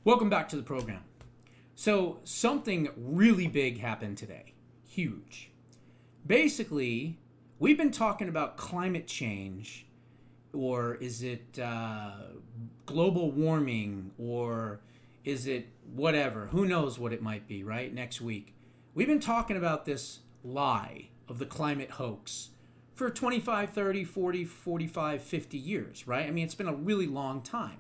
Welcome back to the program. So, something really big happened today. Huge. Basically, we've been talking about climate change, or is it global warming, or is it whatever? Who knows what it might be, right? Next week. We've been talking about this lie of the climate hoax for 25, 30, 40, 45, 50 years, right? I mean, it's been a really long time.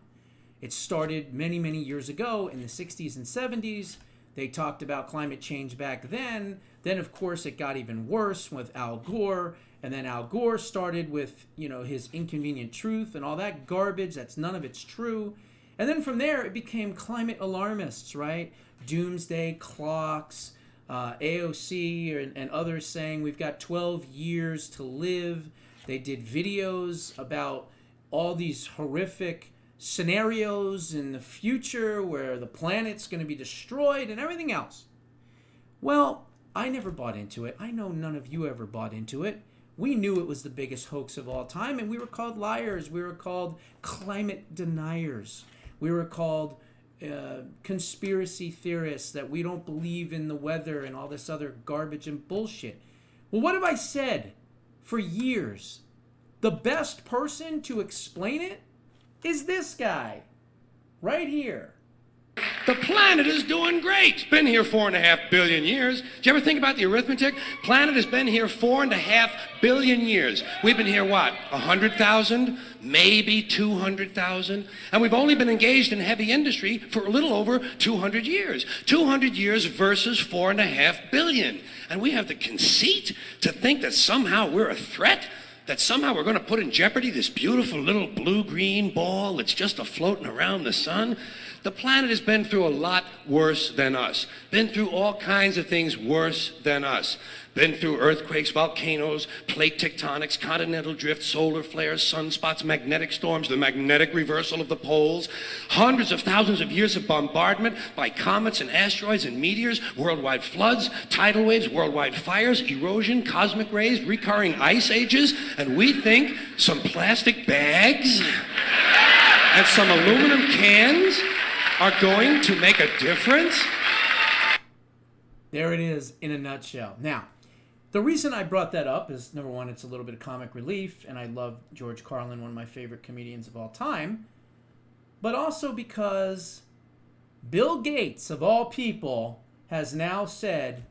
It started many, many years ago in the 60s and 70s. They talked about climate change back then. Then, of course, it got even worse with Al Gore. And then Al Gore started with, his inconvenient truth and all that garbage. That's none of it's true. And then from there, it became climate alarmists, right? Doomsday clocks, AOC and others saying we've got 12 years to live. They did videos about all these horrific scenarios in the future where the planet's going to be destroyed and everything else. Well, I never bought into it. I know none of you ever bought into it. We knew it was the biggest hoax of all time, and we were called liars. We were called climate deniers. We were called conspiracy theorists, that we don't believe in the weather and all this other garbage and bullshit. Well, what have I said for years? The best person to explain it is this guy right here. The planet is doing great. It's been here 4.5 billion years. Did you ever think about the arithmetic? Planet has been here 4.5 billion years. We've been here, what, 100,000? Maybe 200,000? And we've only been engaged in heavy industry for a little over 200 years. 200 years versus 4.5 billion. And we have the conceit to think that somehow we're a threat? That somehow we're going to put in jeopardy this beautiful little blue-green ball that's just a-floating around the sun? The planet has been through a lot worse than us. Been through all kinds of things worse than us. Been through earthquakes, volcanoes, plate tectonics, continental drift, solar flares, sunspots, magnetic storms, the magnetic reversal of the poles, hundreds of thousands of years of bombardment by comets and asteroids and meteors, worldwide floods, tidal waves, worldwide fires, erosion, cosmic rays, recurring ice ages, and we think some plastic bags and some aluminum cans are going to make a difference? There it is in a nutshell. Now, the reason I brought that up is, number one, it's a little bit of comic relief, and I love George Carlin, one of my favorite comedians of all time, but also because Bill Gates, of all people, has now said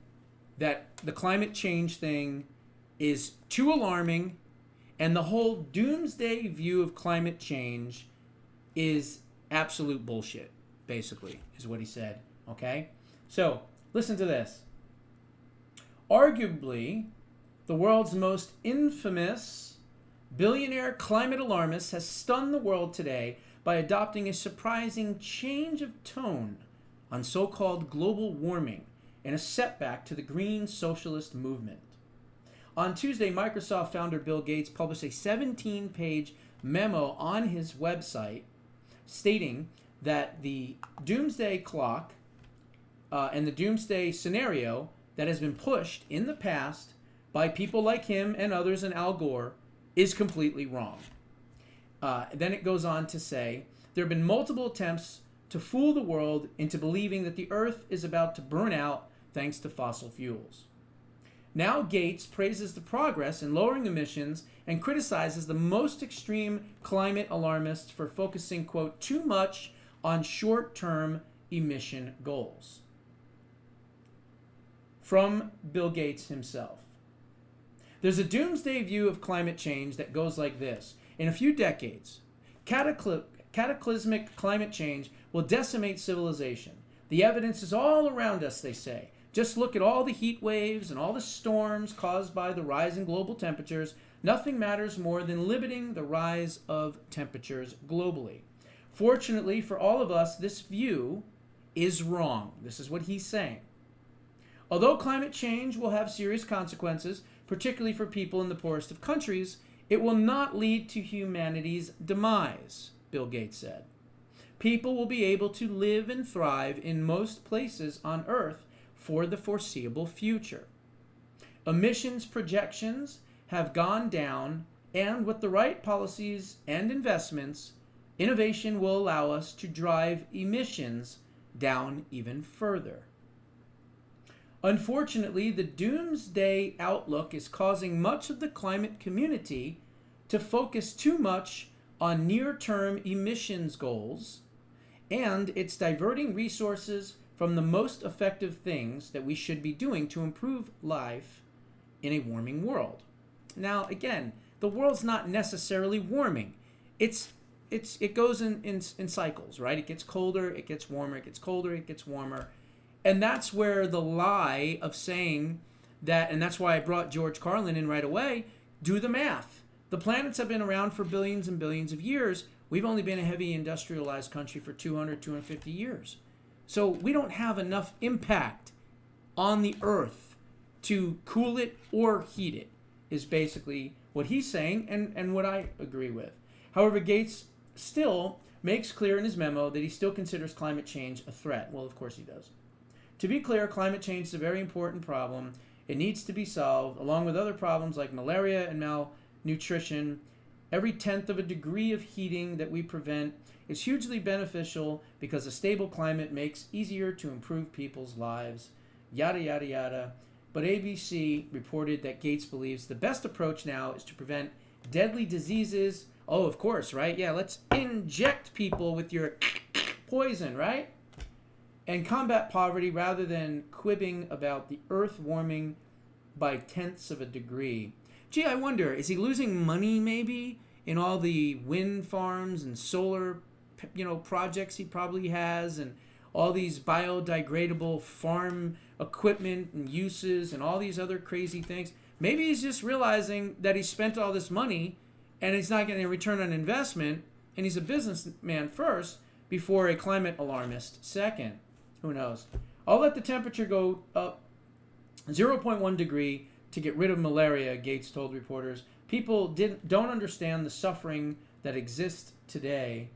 that the climate change thing is too alarming, and the whole doomsday view of climate change is absolute bullshit, basically, is what he said, okay? So, listen to this. Arguably, the world's most infamous billionaire climate alarmist has stunned the world today by adopting a surprising change of tone on so-called global warming and a setback to the green socialist movement. On Tuesday, Microsoft founder Bill Gates published a 17-page memo on his website stating that the doomsday clock and the doomsday scenario that has been pushed in the past by people like him and others and Al Gore is completely wrong. Then it goes on to say, there have been multiple attempts to fool the world into believing that the Earth is about to burn out thanks to fossil fuels. Now Gates praises the progress in lowering emissions and criticizes the most extreme climate alarmists for focusing, quote, too much on short-term emission goals. From Bill Gates himself. There's a doomsday view of climate change that goes like this. In a few decades, cataclysmic climate change will decimate civilization. The evidence is all around us, they say. Just look at all the heat waves and all the storms caused by the rise in global temperatures. Nothing matters more than limiting the rise of temperatures globally. Fortunately for all of us, this view is wrong. This is what he's saying. Although climate change will have serious consequences, particularly for people in the poorest of countries, it will not lead to humanity's demise, Bill Gates said. People will be able to live and thrive in most places on Earth for the foreseeable future. Emissions projections have gone down, and with the right policies and investments, Innovation will allow us to drive emissions down even further. Unfortunately, the doomsday outlook is causing much of the climate community to focus too much on near-term emissions goals, and it's diverting resources from the most effective things that we should be doing to improve life in a warming world. Now, again, the world's not necessarily warming. It goes in cycles, right? It gets colder, it gets warmer, it gets colder, it gets warmer. And that's where the lie of saying that, and that's why I brought George Carlin in right away, do the math. The planets have been around for billions and billions of years. We've only been a heavy industrialized country for 200, 250 years. So we don't have enough impact on the Earth to cool it or heat it, is basically what he's saying and what I agree with. However, Gates still makes clear in his memo that he still considers climate change a threat. Well, of course he does. To be clear, climate change is a very important problem. It needs to be solved, along with other problems like malaria and malnutrition. Every tenth of a degree of heating that we prevent is hugely beneficial because a stable climate makes easier to improve people's lives. Yada, yada, yada. But ABC reported that Gates believes the best approach now is to prevent deadly diseases. Oh, of course, right? Yeah, let's inject people with your poison, right? And combat poverty rather than quibbing about the earth warming by tenths of a degree. Gee, I wonder, is he losing money maybe in all the wind farms and solar, projects he probably has, and all these biodegradable farm equipment and uses and all these other crazy things? Maybe he's just realizing that he spent all this money and he's not getting a return on investment, and he's a businessman first before a climate alarmist second. Who knows? I'll let the temperature go up 0.1 degree to get rid of malaria, Gates told reporters. People don't understand the suffering that exists today.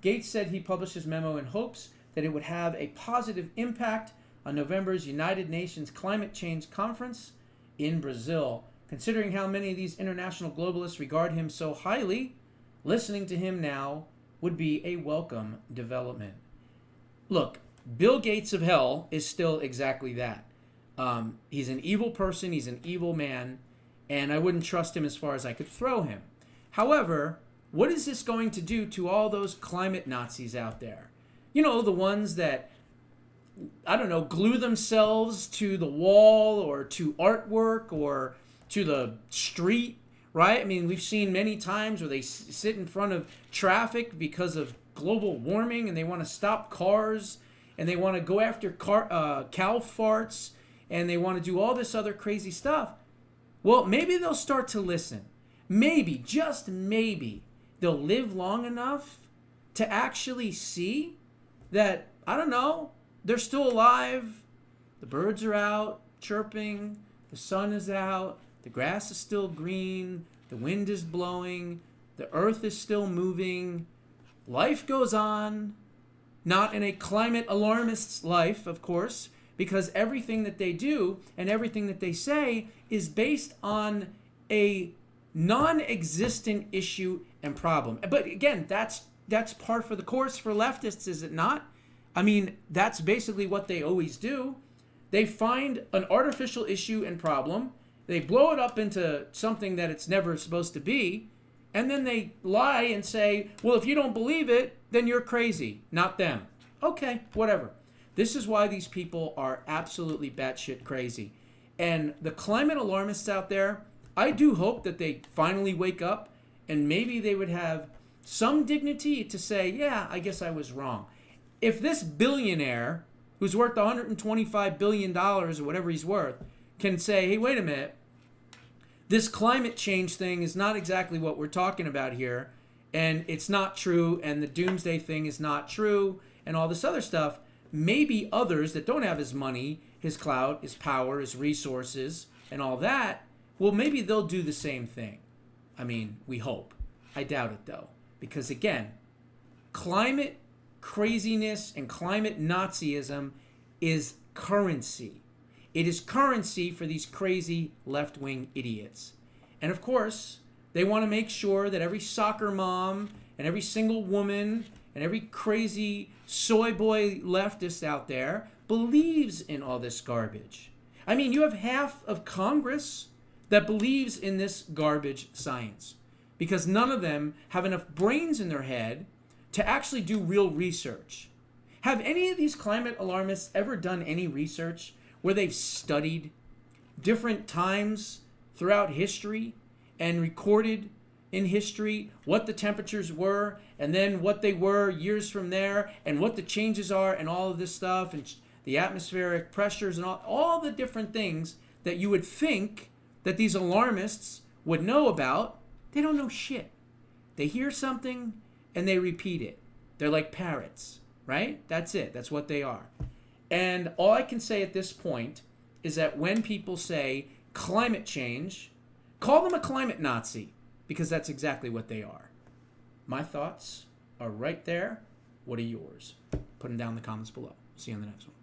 Gates said he published his memo in hopes that it would have a positive impact on November's United Nations Climate Change Conference in Brazil. Considering how many of these international globalists regard him so highly, listening to him now would be a welcome development. Look, Bill Gates of hell is still exactly that. He's an evil person, he's an evil man, and I wouldn't trust him as far as I could throw him. However, what is this going to do to all those climate Nazis out there? The ones that, glue themselves to the wall or to artwork or to the street, right? I mean, we've seen many times where they sit in front of traffic because of global warming and they want to stop cars and they want to go after cow farts and they want to do all this other crazy stuff. Well, maybe they'll start to listen. Maybe, just maybe, they'll live long enough to actually see that, they're still alive. The birds are out chirping. The sun is out. The grass is still green. The wind is blowing. The earth is still moving. Life goes on. Not in a climate alarmist's life, of course, because everything that they do and everything that they say is based on a non-existent issue and problem. But again, that's par for the course for leftists, is it not? I mean, that's basically what they always do. They find an artificial issue and problem, they blow it up into something that it's never supposed to be, and then they lie and say, well, if you don't believe it, then you're crazy, not them. Okay, whatever. This is why these people are absolutely batshit crazy. And the climate alarmists out there, I do hope that they finally wake up and maybe they would have some dignity to say, yeah, I guess I was wrong. If this billionaire, who's worth $125 billion or whatever he's worth, can say, hey, wait a minute, this climate change thing is not exactly what we're talking about here, and it's not true, and the doomsday thing is not true, and all this other stuff, maybe others that don't have his money, his clout, his power, his resources, and all that, well, maybe they'll do the same thing. I mean, we hope. I doubt it, though, because, again, climate craziness and climate Nazism is currency. It is currency for these crazy left-wing idiots. And of course, they want to make sure that every soccer mom and every single woman and every crazy soy boy leftist out there believes in all this garbage. I mean, you have half of Congress that believes in this garbage science because none of them have enough brains in their head to actually do real research. Have any of these climate alarmists ever done any research where they've studied different times throughout history and recorded in history what the temperatures were and then what they were years from there and what the changes are and all of this stuff and the atmospheric pressures and all the different things that you would think that these alarmists would know about? They don't know shit. They hear something and they repeat it. They're like parrots, right? That's it. That's what they are. And all I can say at this point is that when people say climate change, call them a climate Nazi, because that's exactly what they are. My thoughts are right there. What are yours? Put them down in the comments below. See you on the next one.